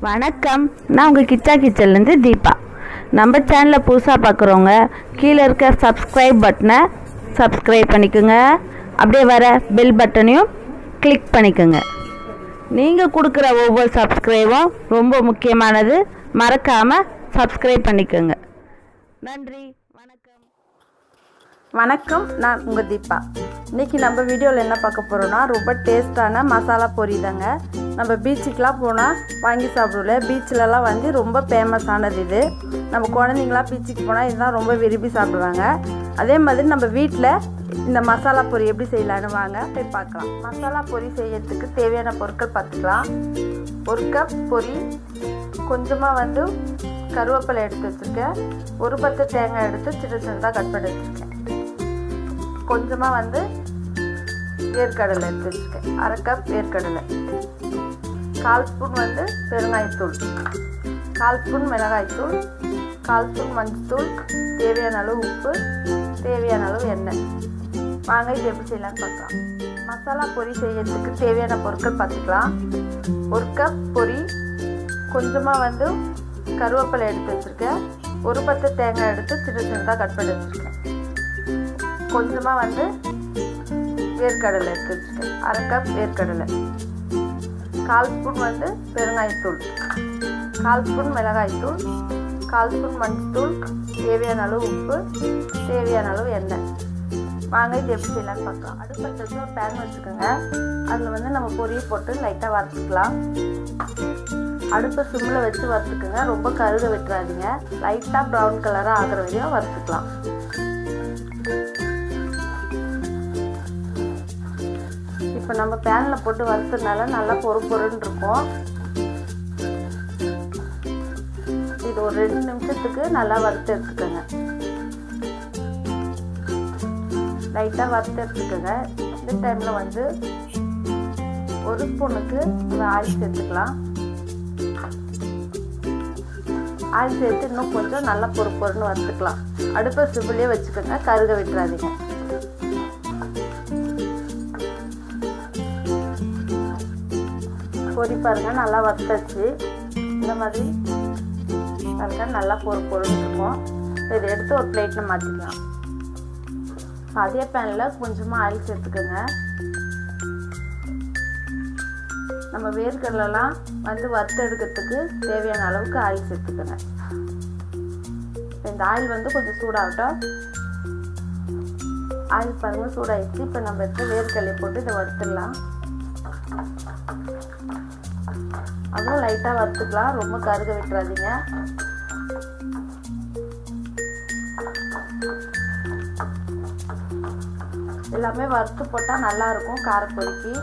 வணக்கம், நான் உங்கள் கிச்சா கிச்சன்லேருந்து தீபா. நம்ம சேனலில் புதுசாக பார்க்குறவங்க கீழே இருக்க சப்ஸ்கிரைப் பட்டனை சப்ஸ்கிரைப் பண்ணிக்கோங்க. அப்படியே வர பெல் பட்டனையும் கிளிக் பண்ணிக்கோங்க. நீங்கள் கொடுக்குற ஒவ்வொரு சப்ஸ்கிரைபும் ரொம்ப முக்கியமானது. மறக்காமல் சப்ஸ்கிரைப் பண்ணிக்கோங்க. நன்றி, வணக்கம். வணக்கம், நான் உங்கள் தீபா. இன்றைக்கி நம்ம வீடியோவில் என்ன பார்க்க போகிறோன்னா, ரொம்ப டேஸ்ட்டான மசாலா பொரி தாங்க. நம்ம பீச்சுக்கெலாம் போனால் வாங்கி சாப்பிடுவோம்ல, பீச்சிலலாம் வந்து ரொம்ப ஃபேமஸானது இது. நம்ம குழந்தைங்களாம் பீச்சுக்கு போனால் இதுதான் ரொம்ப விரும்பி சாப்பிடுவாங்க. அதே மாதிரி நம்ம வீட்டில் இந்த மசாலா பொரி எப்படி செய்யலான்னு வாங்க போய் பார்க்கலாம். மசாலா பொரி செய்யறதுக்கு தேவையான பொருட்கள் பார்த்துக்கலாம். 1 கப் பொரி, கொஞ்சமாக வந்து கருவேப்பிலை எடுத்து வச்சுருக்கேன். ஒரு பத்து தேங்காய் எடுத்து சின்னதாக கட் பண்ணி வச்சுருக்கேன். கொஞ்சமாக வந்து வேர்க்கடலை எடுத்து வச்சுருக்கேன். 1/2 கப் வேர்க்கடலை, 1/4 ஸ்பூன் வந்து பெருங்காயத்தூள், 1/4 ஸ்பூன் மிளகாய்த்தூள், 1/4 ஸ்பூன் மஞ்சத்தூள், தேவையான அளவு உப்பு, தேவையான அளவு எண்ணெய். வாங்க இது எப்படி செய்யலான்னு பார்க்கலாம். மசாலா பொரி செய்யறதுக்கு தேவையான பொருட்கள் பார்த்துக்கலாம். 1 கப் பொரி, கொஞ்சமாக வந்து கருவேப்பிலை எடுத்து வச்சுருக்கேன். ஒரு பத்து தேங்காய் எடுத்து சின்னதாக கட் பண்ணி வச்சுருக்கேன். கொஞ்சமாக வந்து வேர்க்கடலை எடுத்து வச்சுருக்கேன். 1/2 கப் வேர்க்கடலை, 1/4 ஸ்பூன் வந்து பெருங்காயத்தூள், 1/4 ஸ்பூன் மிளகாய்த்தூள், 1/4 ஸ்பூன் மஞ்சத்தூள், தேவையான அளவு உப்பு, தேவையான அளவு எண்ணெய். வாங்க இது எப்படி செய்யலான்னு பார்க்கலாம். அடுப்பத்தை வச்சு ஒரு பேன் வச்சுக்கோங்க. அதில் வந்து நம்ம பொரியை போட்டு லைட்டாக வறுத்துக்கலாம். அடுப்பை சிம்மில் வச்சு வறுத்துக்குங்க. ரொம்ப கருக விட்டுறாதீங்க. லைட்டாக ப்ரௌன் கலராக ஆகிற வரையும் வறுத்துக்கலாம். இப்போ நம்ம பேனில் போட்டு வறுத்ததுனால நல்லா பொறுன்னு இருக்கும். இது ஒரு 2 நிமிஷத்துக்கு நல்லா வறுத்து எடுத்துக்கோங்க. லைட்டாக வறுத்து எடுத்துக்கோங்க. இந்த டைமில் வந்து 1 ஸ்பூனுக்கு ஆயில் சேர்த்துக்கலாம். ஆயில் சேர்த்து இன்னும் கொஞ்சம் நல்லா பொறுன்னு வறுத்துக்கலாம். அடுப்பை சிம்மிலே வச்சுக்கோங்க, கருக விட்டுறாதீங்க. பொரி பாருங்கள் நல்லா வறுத்தாச்சு. இந்த மாதிரி பாருங்க நல்லா பொறுன்னு இருக்கும். இதை எடுத்து ஒரு பிளேட்டில் மாற்றிக்கலாம். அதே பேனில் கொஞ்சமாக ஆயில் சேர்த்துக்கோங்க. நம்ம வேர்க்கடலாம் வந்து வறுத்து எடுக்கிறதுக்கு தேவையான அளவுக்கு ஆயில் சேர்த்துக்கோங்க. இந்த ஆயில் வந்து கொஞ்சம் சூடாகட்டும். ஆயில் பாருங்கள் சூடாகிடுச்சு. இப்போ நம்ம எடுத்து வேர்க்கடலை போட்டு இதை வறுத்துடலாம். அதுவும் லைட்டாக வறுத்துக்கலாம், ரொம்ப கருக விட்டுறாதீங்க. எல்லாமே வறுத்து போட்டால் நல்லாயிருக்கும் காரப்பொரிக்கு.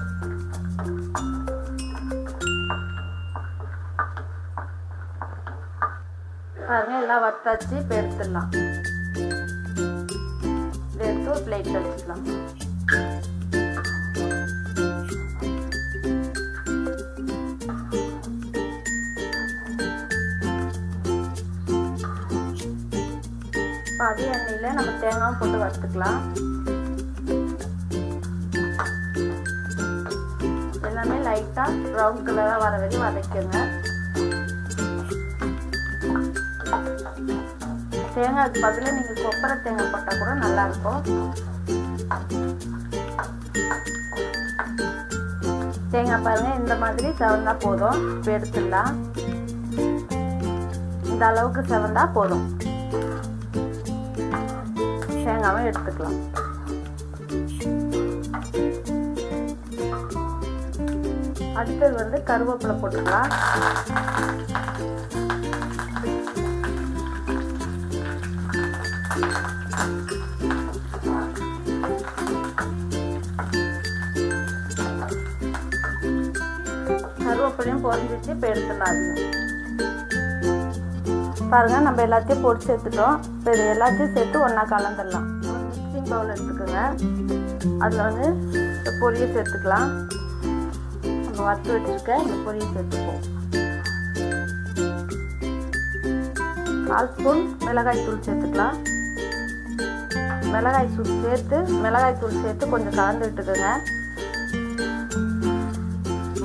பாருங்க எல்லாம் வறுத்தாச்சு. இப்போ எடுத்துடலாம். எடுத்து ஒரு பிளேட்டில் வச்சுக்கலாம். அதே எண்ணெயில் நம்ம தேங்காய் போட்டு வறுத்துக்கலாம். எல்லாமே லைட்டாக ப்ரௌன் கலராக வர வரைக்கும் வதக்குங்க. தேங்காய்க்கு பதிலாக நீங்கள் கொப்பரை தேங்காய் போட்டால் கூட நல்லாயிருக்கும். தேங்காய் பாருங்கள் இந்த மாதிரி செவந்தா போதும். இப்போ எடுத்துடலாம். இந்த அளவுக்கு செவந்தா போதும். தேங்காவை எடுத்துக்கலாம். அடுத்தது வந்து கருவேப்பிலை போட்டுக்கலாம். கருவேப்பிலையும் பொரிஞ்சிச்சு. இப்போ எடுத்துடலாம். பாருங்கள் நம்ம எல்லாத்தையும் போட்டு சேர்த்துட்டோம். இப்போ இது எல்லாத்தையும் சேர்த்து ஒன்றா கலந்துடலாம். ஒரு மிக்சிங் பவுல் எடுத்துக்கோங்க. அதில் வந்து இந்த பொரியை சேர்த்துக்கலாம். நம்ம வறுத்து வச்சுருக்க இந்த பொரியை சேர்த்துப்போம். 1/4 ஸ்பூன் மிளகாய்த்தூள் சேர்த்துக்கலாம். மிளகாய்த்தூள் சேர்த்து கொஞ்சம் கலந்து விட்டுக்கோங்க.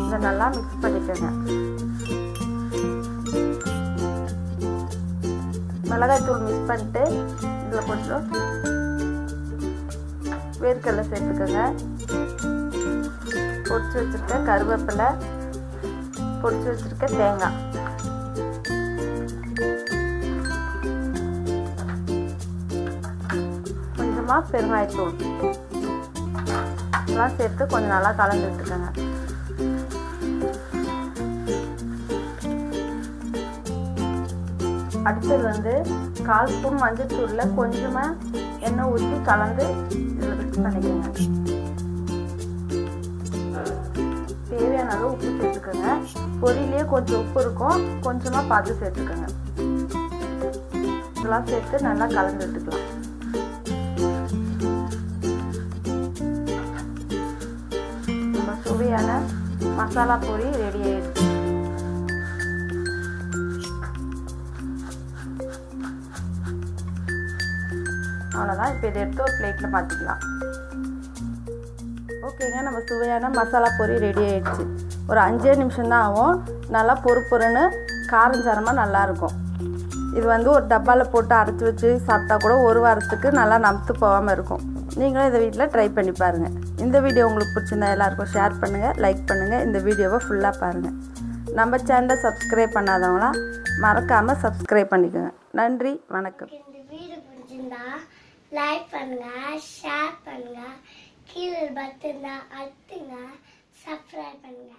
இதை நல்லா மிக்ஸ் பண்ணிக்கோங்க. மிளகாய் தூள் மிக்ஸ் பண்ணிட்டு இதில் கொஞ்சம் வேர்க்கடலை சேர்த்துக்கோங்க. பொரிச்சு வச்சுருக்க கருவேப்பிலை, பொரிச்சு வச்சுருக்க தேங்காய், கொஞ்சமாக பெருங்காயத்தூள் இதெல்லாம் சேர்த்து கொஞ்சம் நல்லா கலந்து விட்டுக்கோங்க. அடுத்தது வந்து 1/4 ஸ்பூன் மஞ்சள் தூளில் கொஞ்சமாக எண்ணெய் ஊற்றி கலந்து இதில் மிக்ஸ் பண்ணிக்கோங்க. தேவையான அளவு உப்பு சேர்த்துக்கோங்க. பொரியிலேயே கொஞ்சம் உப்பு இருக்கும், கொஞ்சமாக பார்த்து சேர்த்துக்கோங்க. இதெல்லாம் சேர்த்து நல்லா கலந்து விட்டுக்கலாம். நம்ம சுவையான மசாலா பொரி ரெடி ஆயிடுச்சு. அவ்வளோதான். இப்போ இதை எடுத்து ஒரு பிளேட்டில் மாற்றிக்கலாம். ஓகேங்க, நம்ம சுவையான மசாலா பொரி ரெடி ஆயிடுச்சு. ஒரு 5 நிமிஷம் தான் ஆகும். நல்லா பொறுன்னு காரஞ்சாரமாக நல்லாயிருக்கும். இது வந்து ஒரு டப்பாவில் போட்டு அரைச்சி வச்சு சாப்பிட்டா கூட 1 வாரத்துக்கு நல்லா நமுத்து போகாமல் இருக்கும். நீங்களும் இதை வீட்டில் ட்ரை பண்ணி பாருங்கள். இந்த வீடியோ உங்களுக்கு பிடிச்சிருந்தா எல்லாருக்கும் ஷேர் பண்ணுங்கள், லைக் பண்ணுங்கள். இந்த வீடியோவை ஃபுல்லாக பாருங்கள். நம்ம சேனலை சப்ஸ்கிரைப் பண்ணாதவங்களாம் மறக்காமல் சப்ஸ்கிரைப் பண்ணிக்கோங்க. நன்றி, வணக்கம். இந்த வீடியோ பிடிச்சிருந்தா லைக் பண்ணுங்க, ஷேர் பண்ணுங்க, கீழே பட்டன் அழுத்துங்க, சப்ஸ்கிரைப் பண்ணுங்க.